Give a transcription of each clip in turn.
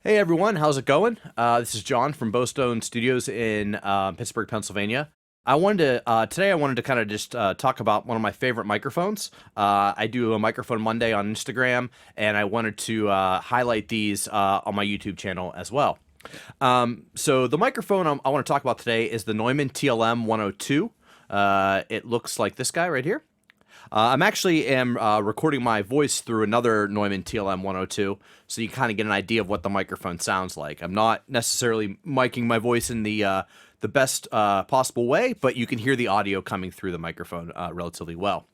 Hey everyone, how's it going? This is John from Bowstone Studios in Pittsburgh, Pennsylvania. Today I wanted to kind of just talk about one of my favorite microphones. I do a Microphone Monday on Instagram, and I wanted to highlight these on my YouTube channel as well. So the microphone I want to talk about today is the Neumann TLM102. It looks like this guy right here. I'm actually am recording my voice through another Neumann TLM102, so you kind of get an idea of what the microphone sounds like. I'm not necessarily miking my voice in the best possible way, but you can hear the audio coming through the microphone relatively well.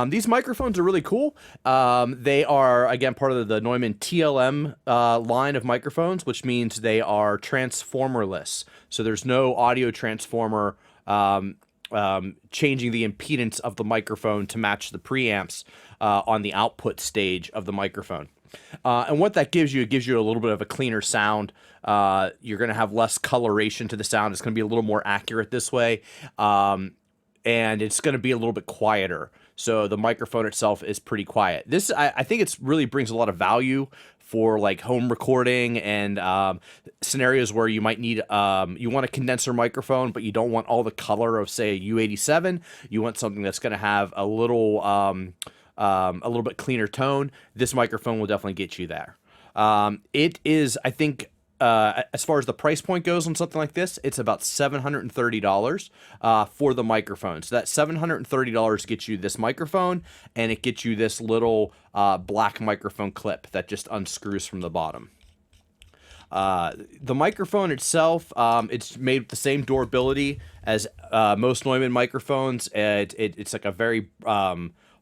These microphones are really cool. They are, again, part of the Neumann TLM line of microphones, which means they are transformerless. So there's no audio transformer changing the impedance of the microphone to match the preamps on the output stage of the microphone. And what that gives you, it gives you a little bit of a cleaner sound. You're going to have less coloration to the sound. It's going to be a little more accurate this way. And it's going to be a little bit quieter. So the microphone itself is pretty quiet. I think it's really brings a lot of value for like home recording and scenarios where you might need you want a condenser microphone, but you don't want all the color of say a U87. You want something that's going to have a little bit cleaner tone. This microphone will definitely get you there. It is, I think, as far as the price point goes on something like this, it's about $730 for the microphone. So that $730 gets you this microphone, and it gets you this little black microphone clip that just unscrews from the bottom. The microphone itself, it's made with the same durability as most Neumann microphones. It's like a very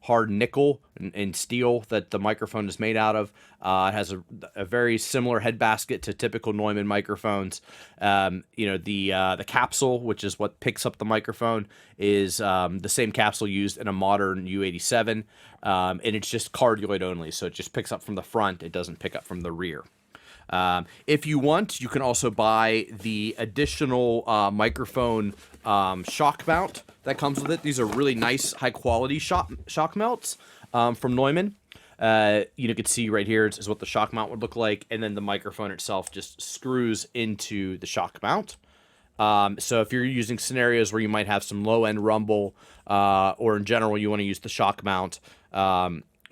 hard nickel and steel that the microphone is made out of. It has a very similar head basket to typical Neumann microphones. The capsule, which is what picks up the microphone, is the same capsule used in a modern U87, and it's just cardioid only, so it just picks up from the front. It doesn't pick up from the rear. If you want, you can also buy the additional microphone shock mount that comes with it. These are really nice, high-quality shock mounts from Neumann. You can see right here is what the shock mount would look like, and then the microphone itself just screws into the shock mount. So if you're using scenarios where you might have some low-end rumble, or in general you want to use the shock mount,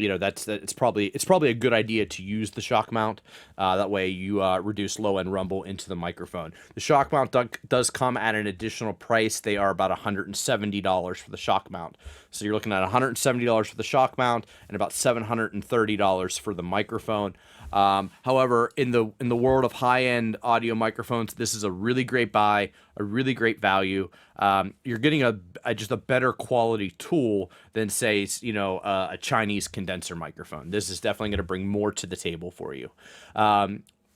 it's probably a good idea to use the shock mount. That way you reduce low end rumble into the microphone. The shock mount does come at an additional price. They are about $170 for the shock mount. So you're looking at $170 for the shock mount and about $730 for the microphone. However, in the world of high-end audio microphones, this is a really great buy, a really great value. You're getting just a better quality tool than say, a Chinese condenser microphone. This is definitely going to bring more to the table for you.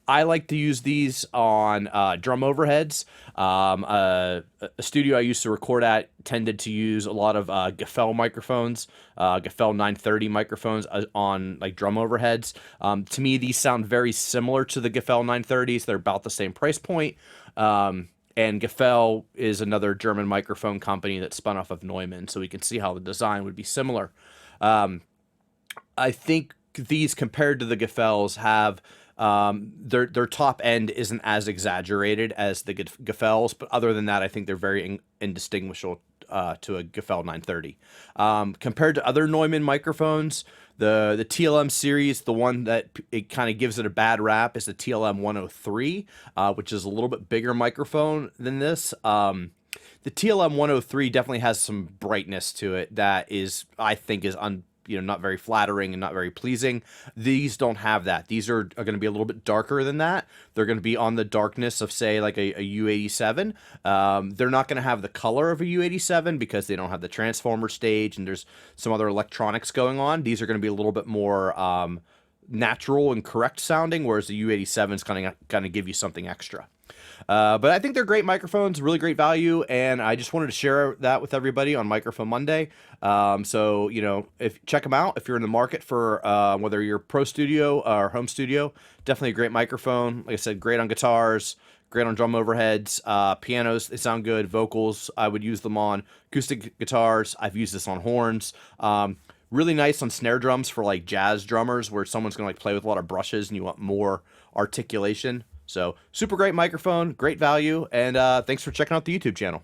I like to use these on drum overheads. A studio I used to record at tended to use a lot of Gefell microphones, Gefell 930 microphones on like drum overheads. To me, these sound very similar to the Gefell 930s. They're about the same price point. And Gefell is another German microphone company that spun off of Neumann, so we can see how the design would be similar. I think these compared to the Gefells have their top end isn't as exaggerated as the Gefells, but other than that, I think they're very indistinguishable to a Gefell 930. Compared to other Neumann microphones, the TLM series, the one that it kind of gives it a bad rap is the TLM103, which is a little bit bigger microphone than this. The TLM103 definitely has some brightness to it that is, I think, is not very flattering and not very pleasing. These don't have that. These are going to be a little bit darker than that. They're going to be on the darkness of, say, like a U87. They're not going to have the color of a U87 because they don't have the transformer stage and there's some other electronics going on. These are going to be a little bit more natural and correct sounding, whereas the U87 is kind of give you something extra. But I think they're great microphones, really great value, and I just wanted to share that with everybody on Microphone Monday. So, check them out if you're in the market for whether you're pro studio or home studio. Definitely a great microphone. Like I said, great on guitars, great on drum overheads, pianos. They sound good. Vocals, I would use them on acoustic guitars. I've used this on horns. Really nice on snare drums for like jazz drummers where someone's gonna like play with a lot of brushes and you want more articulation. So super great microphone, great value, and thanks for checking out the YouTube channel.